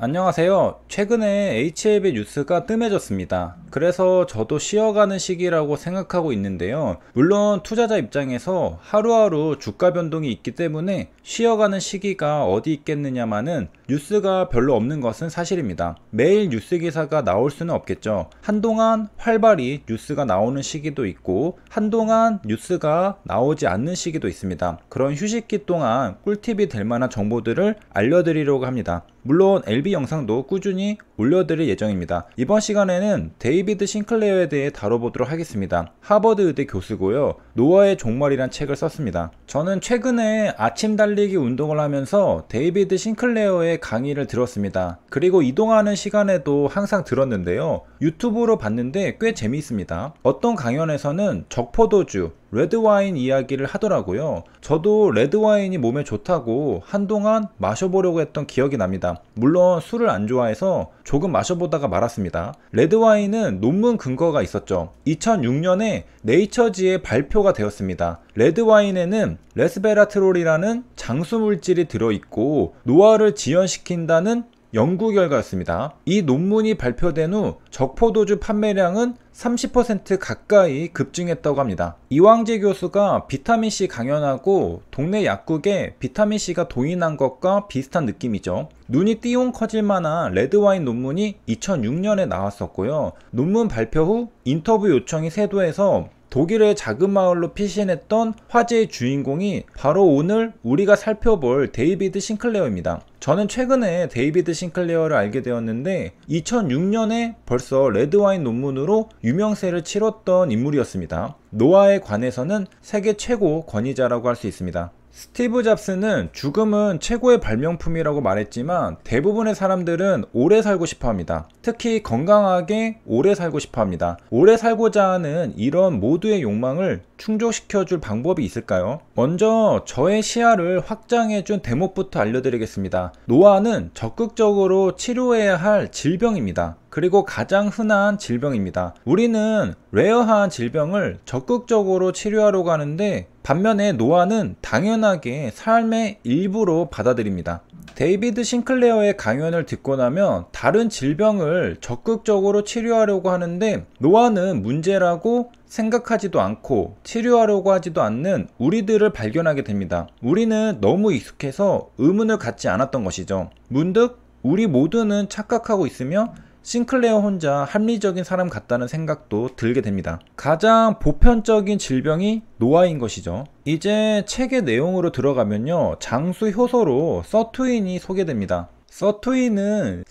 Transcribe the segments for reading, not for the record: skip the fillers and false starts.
안녕하세요. 최근에 HLB 뉴스가 뜸해졌습니다. 그래서 저도 쉬어가는 시기라고 생각하고 있는데요. 물론 투자자 입장에서 하루하루 주가 변동이 있기 때문에 쉬어가는 시기가 어디 있겠느냐마는 뉴스가 별로 없는 것은 사실입니다. 매일 뉴스 기사가 나올 수는 없겠죠. 한동안 활발히 뉴스가 나오는 시기도 있고 한동안 뉴스가 나오지 않는 시기도 있습니다. 그런 휴식기 동안 꿀팁이 될 만한 정보들을 알려드리려고 합니다. 물론 LB 영상도 꾸준히 올려드릴 예정입니다. 이번 시간에는 데이비드 싱클레어에 대해 다뤄보도록 하겠습니다. 하버드 의대 교수고요. 노아의 종말이란 책을 썼습니다. 저는 최근에 아침 달리기 운동을 하면서 데이비드 싱클레어의 강의를 들었습니다. 그리고 이동하는 시간에도 항상 들었는데요. 유튜브로 봤는데 꽤 재미있습니다. 어떤 강연에서는 적포도주, 레드와인 이야기를 하더라고요. 저도 레드와인이 몸에 좋다고 한동안 마셔보려고 했던 기억이 납니다. 물론 술을 안 좋아해서 조금 마셔보다가 말았습니다. 레드와인은 논문 근거가 있었죠. 2006년에 네이처지에 발표가 되었습니다. 레드와인에는 레스베라트롤이라는 장수물질이 들어있고 노화를 지연시킨다는 연구 결과였습니다. 이 논문이 발표된 후 적포도주 판매량은 30% 가까이 급증했다고 합니다. 이왕재 교수가 비타민C 강연하고 동네 약국에 비타민C가 도인한 것과 비슷한 느낌이죠. 눈이 띄용 커질 만한 레드와인 논문이 2006년에 나왔었고요. 논문 발표 후 인터뷰 요청이 쇄도해서 독일의 작은 마을로 피신했던 화제의 주인공이 바로 오늘 우리가 살펴볼 데이비드 싱클레어입니다. 저는 최근에 데이비드 싱클레어를 알게 되었는데 2006년에 벌써 레드와인 논문으로 유명세를 치렀던 인물이었습니다. 노화에 관해서는 세계 최고 권위자라고 할 수 있습니다. 스티브 잡스는 죽음은 최고의 발명품이라고 말했지만 대부분의 사람들은 오래 살고 싶어 합니다. 특히 건강하게 오래 살고 싶어 합니다. 오래 살고자 하는 이런 모두의 욕망을 충족시켜줄 방법이 있을까요? 먼저 저의 시야를 확장해준 대목부터 알려드리겠습니다. 노화는 적극적으로 치료해야 할 질병입니다. 그리고 가장 흔한 질병입니다. 우리는 레어한 질병을 적극적으로 치료하려고 하는데 반면에 노화는 당연하게 삶의 일부로 받아들입니다. 데이비드 싱클레어의 강연을 듣고 나면 다른 질병을 적극적으로 치료하려고 하는데 노화는 문제라고 생각하지도 않고 치료하려고 하지도 않는 우리들을 발견하게 됩니다. 우리는 너무 익숙해서 의문을 갖지 않았던 것이죠. 문득 우리 모두는 착각하고 있으며 싱클레어 혼자 합리적인 사람 같다는 생각도 들게 됩니다. 가장 보편적인 질병이 노화인 것이죠. 이제 책의 내용으로 들어가면요. 장수 효소로 서투인이 소개됩니다. 서투인은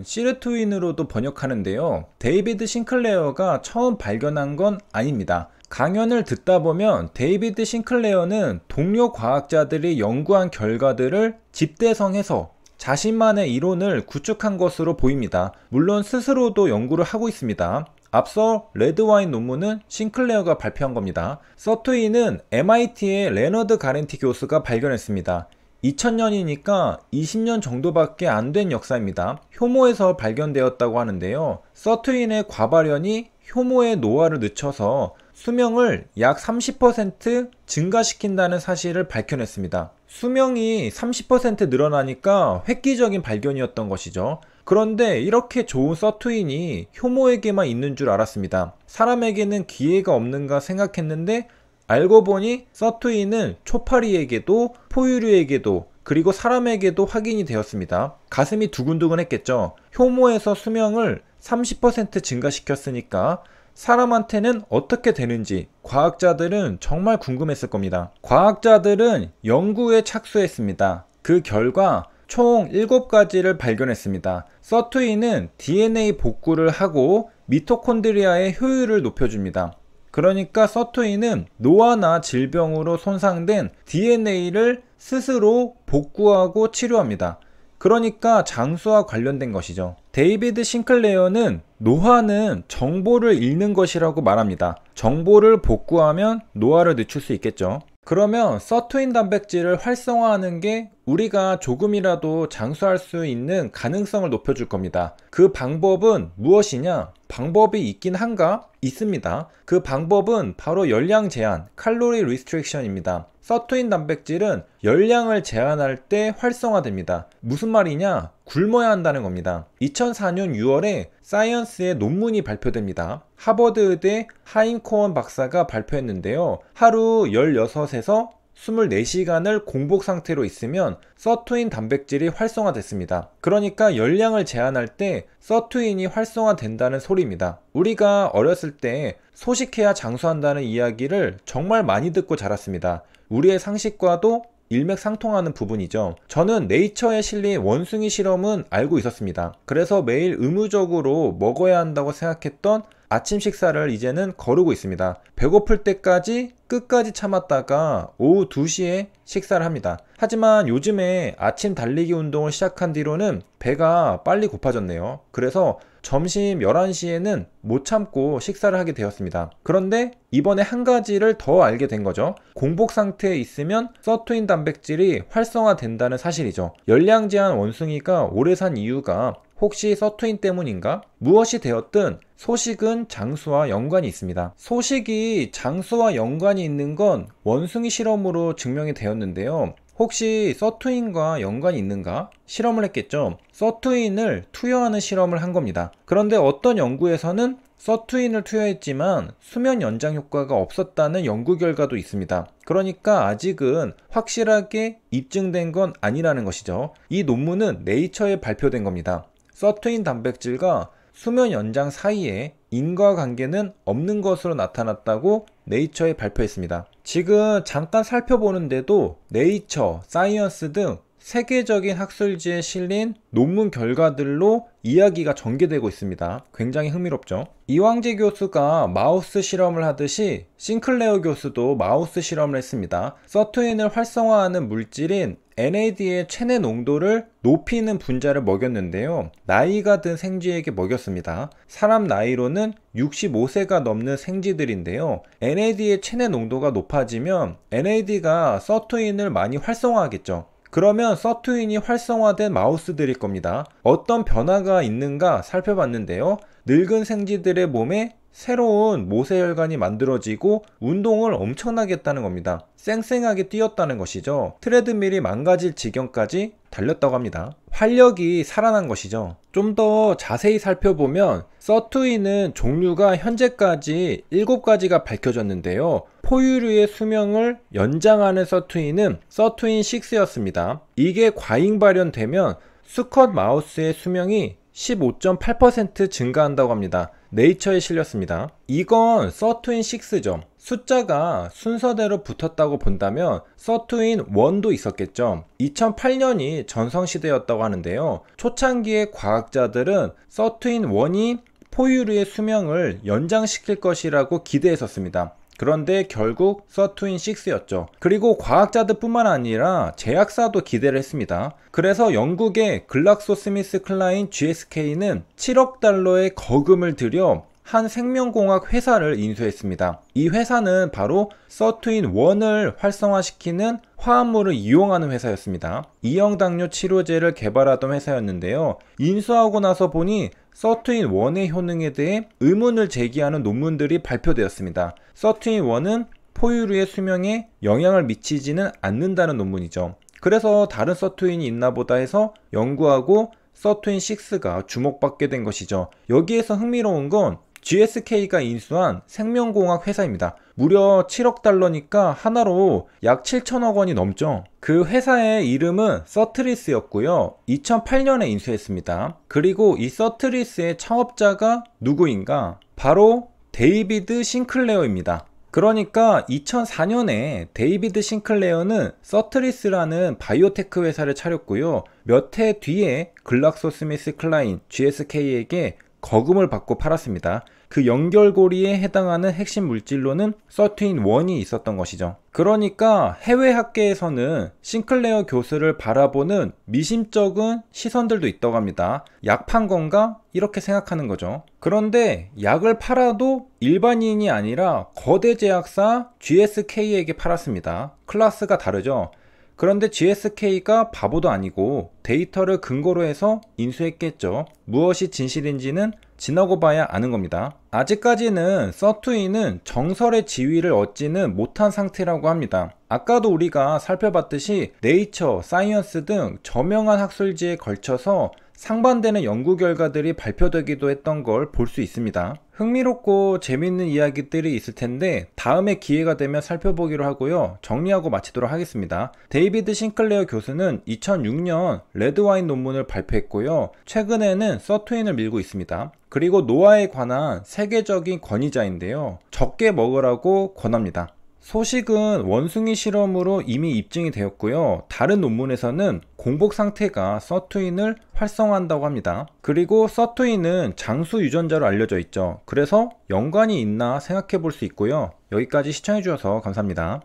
시르투인으로도 번역하는데요. 데이비드 싱클레어가 처음 발견한 건 아닙니다. 강연을 듣다 보면 데이비드 싱클레어는 동료 과학자들이 연구한 결과들을 집대성해서 자신만의 이론을 구축한 것으로 보입니다. 물론 스스로도 연구를 하고 있습니다. 앞서 레드와인 논문은 싱클레어가 발표한 겁니다. 서투인은 MIT의 레너드 가렌티 교수가 발견했습니다. 2000년이니까 20년 정도밖에 안 된 역사입니다. 효모에서 발견되었다고 하는데요. 서투인의 과발현이 효모의 노화를 늦춰서 수명을 약 30% 증가시킨다는 사실을 밝혀냈습니다. 수명이 30% 늘어나니까 획기적인 발견이었던 것이죠. 그런데 이렇게 좋은 서투인이 효모에게만 있는 줄 알았습니다. 사람에게는 기회가 없는가 생각했는데 알고 보니 서투인은 초파리에게도 포유류에게도 그리고 사람에게도 확인이 되었습니다. 가슴이 두근두근 했겠죠. 효모에서 수명을 30% 증가시켰으니까 사람한테는 어떻게 되는지 과학자들은 정말 궁금했을 겁니다. 과학자들은 연구에 착수했습니다. 그 결과 총 7가지를 발견했습니다. 서투인은 DNA 복구를 하고 미토콘드리아의 효율을 높여줍니다. 그러니까 서투인은 노화나 질병으로 손상된 DNA를 스스로 복구하고 치료합니다. 그러니까 장수와 관련된 것이죠. 데이비드 싱클레어는 노화는 정보를 읽는 것이라고 말합니다. 정보를 복구하면 노화를 늦출 수 있겠죠. 그러면 서투인 단백질을 활성화하는 게 우리가 조금이라도 장수할 수 있는 가능성을 높여줄 겁니다. 그 방법은 무엇이냐? 방법이 있긴 한가? 있습니다. 그 방법은 바로 열량 제한, 칼로리 리스트릭션입니다. 서투인 단백질은 열량을 제한할 때 활성화됩니다. 무슨 말이냐? 굶어야 한다는 겁니다. 2004년 6월에 사이언스의 논문이 발표됩니다. 하버드 의대 하임 코언 박사가 발표했는데요. 하루 16에서 24시간을 공복 상태로 있으면 서투인 단백질이 활성화됐습니다. 그러니까 열량을 제한할 때 서투인이 활성화된다는 소리입니다. 우리가 어렸을 때 소식해야 장수한다는 이야기를 정말 많이 듣고 자랐습니다. 우리의 상식과도 일맥상통하는 부분이죠. 저는 네이처에 실린 원숭이 실험은 알고 있었습니다. 그래서 매일 의무적으로 먹어야 한다고 생각했던 아침 식사를 이제는 거르고 있습니다. 배고플 때까지 끝까지 참았다가 오후 2시에 식사를 합니다. 하지만 요즘에 아침 달리기 운동을 시작한 뒤로는 배가 빨리 고파졌네요. 그래서 점심 11시에는 못 참고 식사를 하게 되었습니다. 그런데 이번에 한 가지를 더 알게 된 거죠. 공복 상태에 있으면 서투인 단백질이 활성화된다는 사실이죠. 열량 제한 원숭이가 오래 산 이유가 혹시 서투인 때문인가? 무엇이 되었든 소식은 장수와 연관이 있습니다. 소식이 장수와 연관이 있는 건 원숭이 실험으로 증명이 되었는데요. 혹시 서투인과 연관이 있는가? 실험을 했겠죠. 서투인을 투여하는 실험을 한 겁니다. 그런데 어떤 연구에서는 서투인을 투여했지만 수면 연장 효과가 없었다는 연구 결과도 있습니다. 그러니까 아직은 확실하게 입증된 건 아니라는 것이죠. 이 논문은 네이처에 발표된 겁니다. 서투인 단백질과 수면 연장 사이에 인과관계는 없는 것으로 나타났다고 네이처에 발표했습니다. 지금 잠깐 살펴보는데도 네이처, 사이언스 등 세계적인 학술지에 실린 논문 결과들로 이야기가 전개되고 있습니다. 굉장히 흥미롭죠. 이왕재 교수가 마우스 실험을 하듯이 싱클레어 교수도 마우스 실험을 했습니다. 서투인을 활성화하는 물질인 NAD의 체내 농도를 높이는 분자를 먹였는데요. 나이가 든 생쥐에게 먹였습니다. 사람 나이로는 65세가 넘는 생쥐들인데요. NAD의 체내 농도가 높아지면 NAD가 서투인을 많이 활성화하겠죠. 그러면 서투인이 활성화된 마우스들일 겁니다. 어떤 변화가 있는가 살펴봤는데요. 늙은 생쥐들의 몸에 새로운 모세혈관이 만들어지고 운동을 엄청나게 했다는 겁니다. 쌩쌩하게 뛰었다는 것이죠. 트레드밀이 망가질 지경까지 달렸다고 합니다. 활력이 살아난 것이죠. 좀 더 자세히 살펴보면 서투인은 종류가 현재까지 7가지가 밝혀졌는데요. 포유류의 수명을 연장하는 서투인은 서투인 6였습니다. 이게 과잉 발현되면 수컷 마우스의 수명이 15.8% 증가한다고 합니다. 네이처에 실렸습니다. 이건 서투인 6죠. 숫자가 순서대로 붙었다고 본다면 서투인 1도 있었겠죠. 2008년이 전성시대였다고 하는데요. 초창기의 과학자들은 서투인 1이 포유류의 수명을 연장시킬 것이라고 기대했었습니다. 그런데 결국 서투인 6였죠. 그리고 과학자들 뿐만 아니라 제약사도 기대를 했습니다. 그래서 영국의 글락소스미스클라인 GSK는 7억 달러의 거금을 들여 한 생명공학 회사를 인수했습니다. 이 회사는 바로 서투인 1을 활성화시키는 화합물을 이용하는 회사였습니다. 이형당뇨 치료제를 개발하던 회사였는데요. 인수하고 나서 보니 서투인 1의 효능에 대해 의문을 제기하는 논문들이 발표되었습니다. 서투인 1은 포유류의 수명에 영향을 미치지는 않는다는 논문이죠. 그래서 다른 서투인이 있나 보다 해서 연구하고 서투인 6가 주목받게 된 것이죠. 여기에서 흥미로운 건 GSK가 인수한 생명공학 회사입니다. 무려 7억 달러니까 하나로 약 7천억 원이 넘죠. 그 회사의 이름은 서트리스였고요. 2008년에 인수했습니다. 그리고 이 서트리스의 창업자가 누구인가? 바로 데이비드 싱클레어입니다. 그러니까 2004년에 데이비드 싱클레어는 서트리스라는 바이오테크 회사를 차렸고요. 몇 해 뒤에 글락소스미스클라인 GSK에게 거금을 받고 팔았습니다. 그 연결고리에 해당하는 핵심 물질로는 서투인 1이 있었던 것이죠. 그러니까 해외 학계에서는 싱클레어 교수를 바라보는 미심쩍은 시선들도 있다고 합니다. 약 판 건가? 이렇게 생각하는 거죠. 그런데 약을 팔아도 일반인이 아니라 거대 제약사 GSK에게 팔았습니다. 클래스가 다르죠. 그런데 GSK가 바보도 아니고 데이터를 근거로 해서 인수했겠죠. 무엇이 진실인지는 지나고 봐야 아는 겁니다. 아직까지는 서투인은 정설의 지위를 얻지는 못한 상태라고 합니다. 아까도 우리가 살펴봤듯이 네이처, 사이언스 등 저명한 학술지에 걸쳐서 상반되는 연구 결과들이 발표되기도 했던 걸 볼 수 있습니다. 흥미롭고 재밌는 이야기들이 있을 텐데 다음에 기회가 되면 살펴보기로 하고요. 정리하고 마치도록 하겠습니다. 데이비드 싱클레어 교수는 2006년 레드와인 논문을 발표했고요. 최근에는 서투인을 밀고 있습니다. 그리고 노화에 관한 세계적인 권위자인데요. 적게 먹으라고 권합니다. 소식은 원숭이 실험으로 이미 입증이 되었고요. 다른 논문에서는 공복 상태가 서투인을 활성화한다고 합니다. 그리고 서투인은 장수 유전자로 알려져 있죠. 그래서 연관이 있나 생각해 볼 수 있고요. 여기까지 시청해 주셔서 감사합니다.